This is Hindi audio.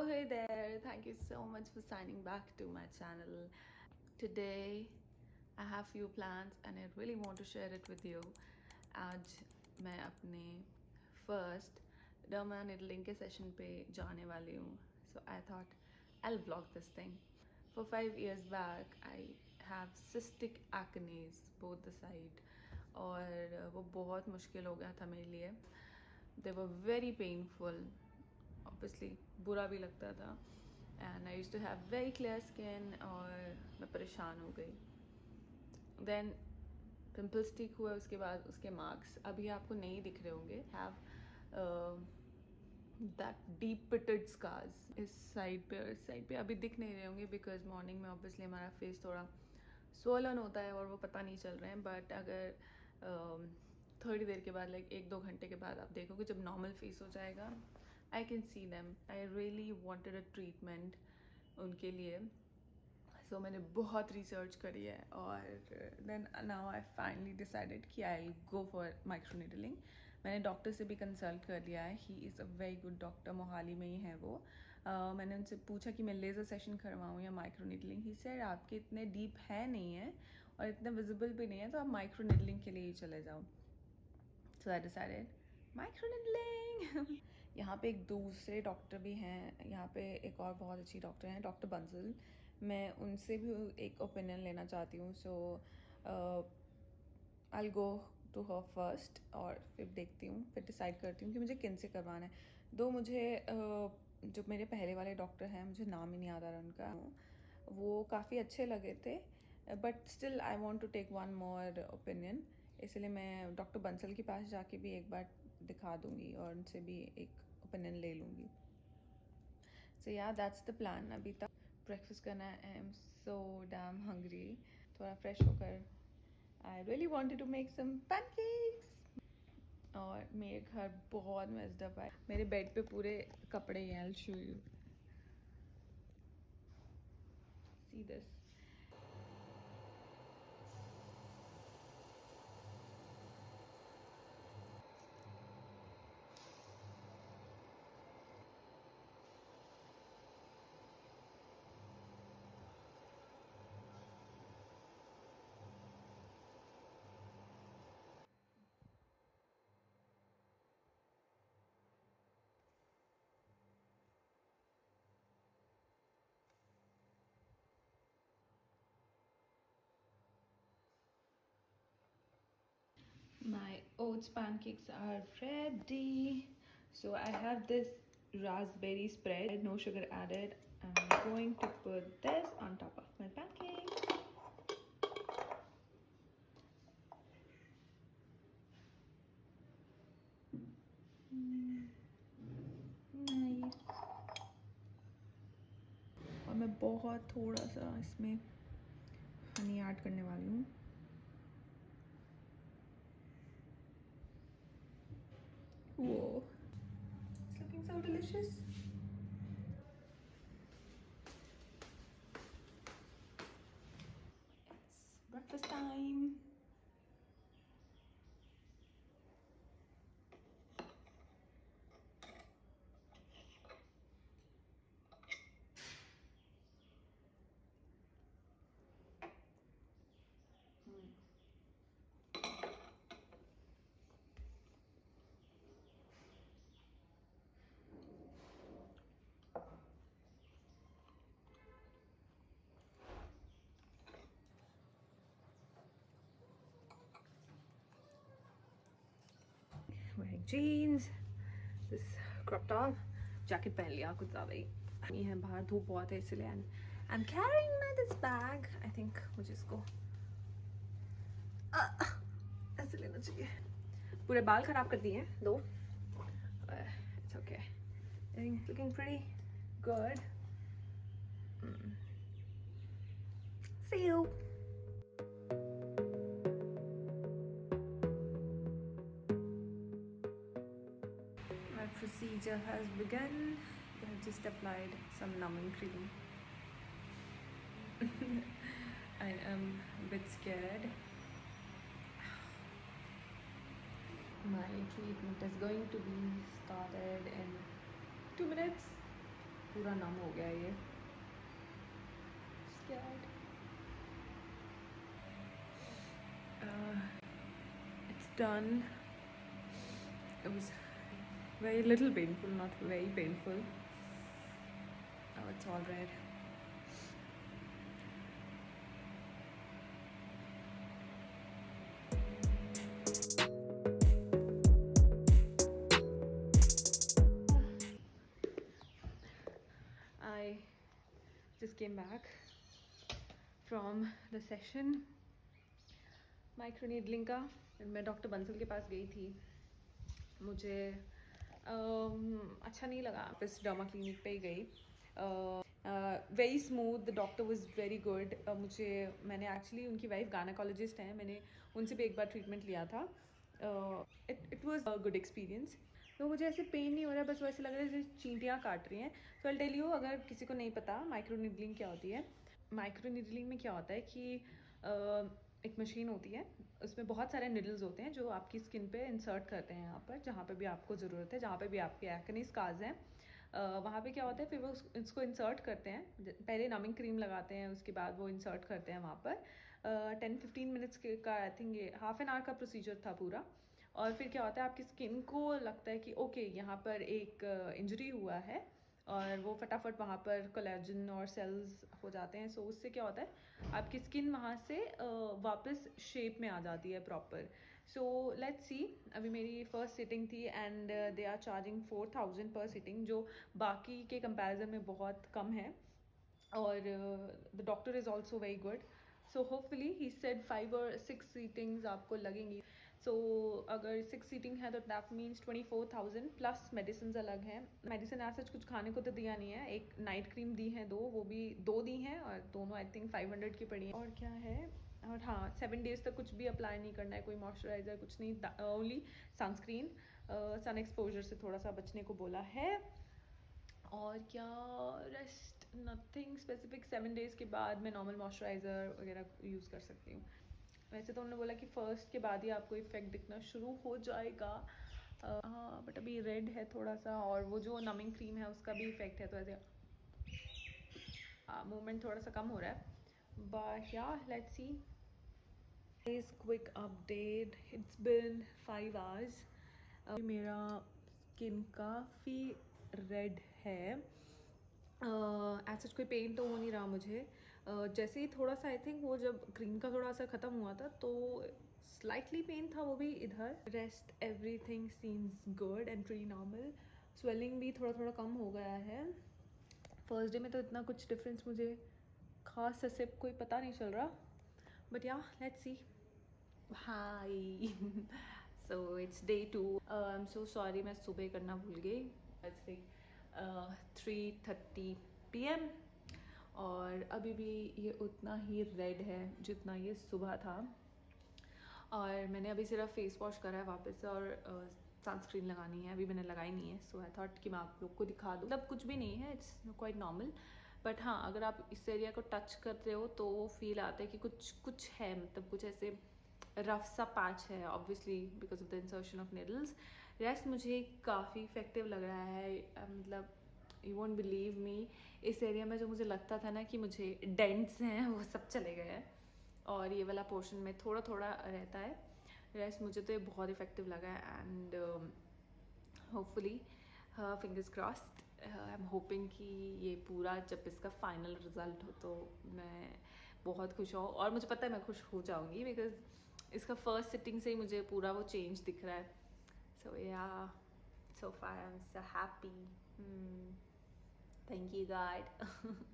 hey there, thank you so much for signing back to my channel. Today I have few plans and I really want to share it with you. आज मैं अपने first derma needling के session पे जाने वाली हूँ. So I thought I'll vlog this thing. For 5 years back I have cystic acne both the side और वो बहुत मुश्किल हो गया था मेरे लिए. They were very painful. Obviously बुरा भी लगता था and I used to have very clear skin और मैं परेशान हो गई. Then पिम्पल्स ठीक हुए, उसके बाद उसके मार्क्स अभी आपको नहीं दिख रहे होंगे. Have that deep pitted scars इस साइड पे और इस साइड पे अभी दिख नहीं रहे होंगे बिकॉज मॉर्निंग में ऑब्वियसली हमारा फेस थोड़ा स्वोलन होता है और वो पता नहीं चल रहे हैं. बट अगर थोड़ी देर के बाद लाइक 1-2 घंटे के बाद आप देखोगे जब नॉर्मल फेस हो जाएगा, I can see them. I really wanted a treatment उनके लिए. सो मैंने बहुत रिसर्च करी है और then now I finally decided कि आई गो फॉर माइक्रोनीडलिंग. मैंने डॉक्टर से भी कंसल्ट कर लिया है. He is a very good doctor, Mohali में ही है वो. मैंने उनसे पूछा कि मैं लेज़र सेशन करवाऊँ या माइक्रोनीडलिंग. ही सेड आपके इतने डीप है नहीं है और इतने विजिबल भी नहीं है तो आप माइक्रोनीडलिंग के लिए ही चले जाओ. सो आई डिसाइडेड माइक्रोनीडलिंग. यहाँ पे एक दूसरे डॉक्टर भी हैं. यहाँ पे एक और बहुत अच्छी डॉक्टर हैं, डॉक्टर बंसल. मैं उनसे भी एक ओपिनियन लेना चाहती हूँ. सो आई गो टू हर फर्स्ट और फिर देखती हूँ, फिर डिसाइड करती हूँ कि मुझे किन से करवाना है. दो मुझे जो मेरे पहले वाले डॉक्टर हैं, मुझे नाम ही नहीं याद आ रहा उनका, वो काफ़ी अच्छे लगे थे. But still I want to take one more opinion. इसलिए मैं डॉक्टर बंसल के पास जाके भी एक बार दिखा दूँगी और उनसे भी एक ओपिनियन ले लूँगी. सो या दैट्स द प्लान. अभी तक ब्रेकफास्ट करना है. I am so damn hungry. थोड़ा फ्रेश होकर I really wanted to make some pancakes. और मेरे घर बहुत मेस्ड अप है. मेरे बेड पे पूरे कपड़े हैं. I will show you. See this. My oats pancakes are ready. So I have this raspberry spread, no sugar added. I'm going to put this on top of my pancake. Nice. और मैं बहुत थोड़ा सा इसमें हनी ऐड करने वाली हूँ. Whoa, it's looking so delicious. It's breakfast time. Wearing jeans, this crop top, jacket पहन लिया कुछ ज़्यादा ही. ये है बाहर धूप बहुत है इसलिए. And I'm carrying my this bag. I think मुझे इसको ऐसे लेना चाहिए. पूरे बाल खराब कर दिए हैं दो. It's okay. I think looking pretty good. See you. My procedure has begun. I have just applied some numbing cream. I am a bit scared. My treatment is going to be started in 2 minutes. पूरा नम हो गया ये। Scared. It's done. It was very little painful, not very painful. Now it's all red. I just came back from the session micro needling का। मैं डॉक्टर बंसल के पास गई थी, मुझे अच्छा नहीं लगा, बस डर्मा क्लिनिक पे ही गई। Very smooth, the doctor was very good. मैंने एक्चुअली उनकी वाइफ गायनेकोलॉजिस्ट हैं, मैंने उनसे भी एक बार ट्रीटमेंट लिया था। It was a good experience. तो मुझे ऐसे पेन नहीं हो रहा है, बस वैसे लग रहा है जैसे चींटियाँ काट रही हैं। तो आई टेल यू, अगर किसी को नहीं पता माइक्रो नीडलिंग क्या होती है। माइक्रो नीडलिंग में क्या होता है कि एक मशीन होती है, उसमें बहुत सारे निडल्स होते हैं जो आपकी स्किन पे इंसर्ट करते हैं, यहाँ पर जहाँ पे भी आपको ज़रूरत है, जहाँ पे भी आपके एक्ने स्कार्स हैं, वहाँ पे क्या होता है, फिर वो इसको इंसर्ट करते हैं। पहले नमिंग क्रीम लगाते हैं, उसके बाद वो इंसर्ट करते हैं वहाँ पर। 10-15 मिनट्स का, आई थिंक ये हाफ एन आवर का प्रोसीजर था पूरा। और फिर क्या होता है, आपकी स्किन को लगता है कि ओके यहाँ पर एक इंजरी हुआ है, और वो फटाफट वहाँ पर कोलेजन और सेल्स हो जाते हैं। सो उससे क्या होता है, आपकी स्किन वहाँ से वापस शेप में आ जाती है प्रॉपर। सो लेट्स सी, अभी मेरी फर्स्ट सिटिंग थी एंड दे आर चार्जिंग 4000 पर सिटिंग, जो बाकी के कंपैरिजन में बहुत कम है। और the doctor is also very good. So hopefully he said 5 और 6 सीटिंग्स आपको लगेंगी। सो अगर 6 सीटिंग है तो दैट मीन्स 24,000 प्लस मेडिसिन अलग हैं। मेडिसिन ऐसा कुछ खाने को तो दिया नहीं है, एक नाइट क्रीम दी है, वो भी 2 दी हैं, और दोनों आई थिंक 500 की पड़ी हैं। और क्या है, और हाँ, 7 डेज तक कुछ भी अप्लाई नहीं करना है, कोई मॉइस्चराइज़र कुछ नहीं, ओनली सनस्क्रीन। सन एक्सपोजर से थोड़ा सा बचने को बोला है। और क्या, रेस्ट, नथिंग स्पेसिफिक। 7 डेज़ के बाद मैं नॉर्मल मॉइस्चराइज़र वगैरह यूज़ कर सकती हूँ। वैसे तो उन्होंने बोला कि फर्स्ट के बाद ही आपको इफेक्ट दिखना शुरू हो जाएगा। हाँ, बट अभी रेड है थोड़ा सा, और वो जो नमिंग क्रीम है उसका भी इफेक्ट है, तो ऐसे मूवमेंट थोड़ा सा कम हो रहा है। बट या, लेट्स सी। इस quick update, it's been 5 hours. अभी मेरा स्किन काफ़ी रेड है। ऐसा कोई पेन तो हो नहीं रहा मुझे। जैसे ही थोड़ा सा, आई थिंक वो जब क्रीम का थोड़ा सा ख़त्म हुआ था तो स्लाइटली पेन था, वो भी इधर। Rest everything seems good and pre normal. Swelling भी थोड़ा थोड़ा कम हो गया है। फर्स्ट डे में तो इतना कुछ डिफरेंस मुझे खास से कोई पता नहीं चल रहा, बट या, let's see. Hi. So it's day 2। I am so sorry, मैं सुबह करना भूल गई। इट्स लाइक 3:30 PM, और अभी भी ये उतना ही रेड है जितना ये सुबह था। और मैंने अभी सिर्फ फेस वॉश करा है वापस से, और सनस्क्रीन लगानी है, अभी मैंने लगाई नहीं है। सो आई थॉट कि मैं आप लोग को दिखा दूँ। मतलब कुछ भी नहीं है, इट्स क्वाइट नॉर्मल। बट हाँ, अगर आप इस एरिया को टच करते हो तो फील आता है कि कुछ कुछ है, मतलब कुछ ऐसे रफ सा पैच है, obviously because of the insertion of needles. Rest मुझे काफ़ी इफेक्टिव लग रहा है। मतलब यू वोंट बिलीव मी, इस एरिया में जो मुझे लगता था ना कि मुझे डेंट्स हैं, वो सब चले गए हैं, और ये वाला पोर्शन में थोड़ा थोड़ा रहता है। रेस्ट मुझे तो ये बहुत इफेक्टिव लगा है, and hopefully, fingers crossed, I am hoping कि ये पूरा जब इसका फाइनल रिजल्ट हो तो मैं बहुत खुश हूँ। और मुझे पता है मैं खुश हो जाऊँगी, बिकॉज इसका फर्स्ट सिटिंग से ही मुझे पूरा वो चेंज दिख रहा है। सो या, so far I'm so happy. Thank you God.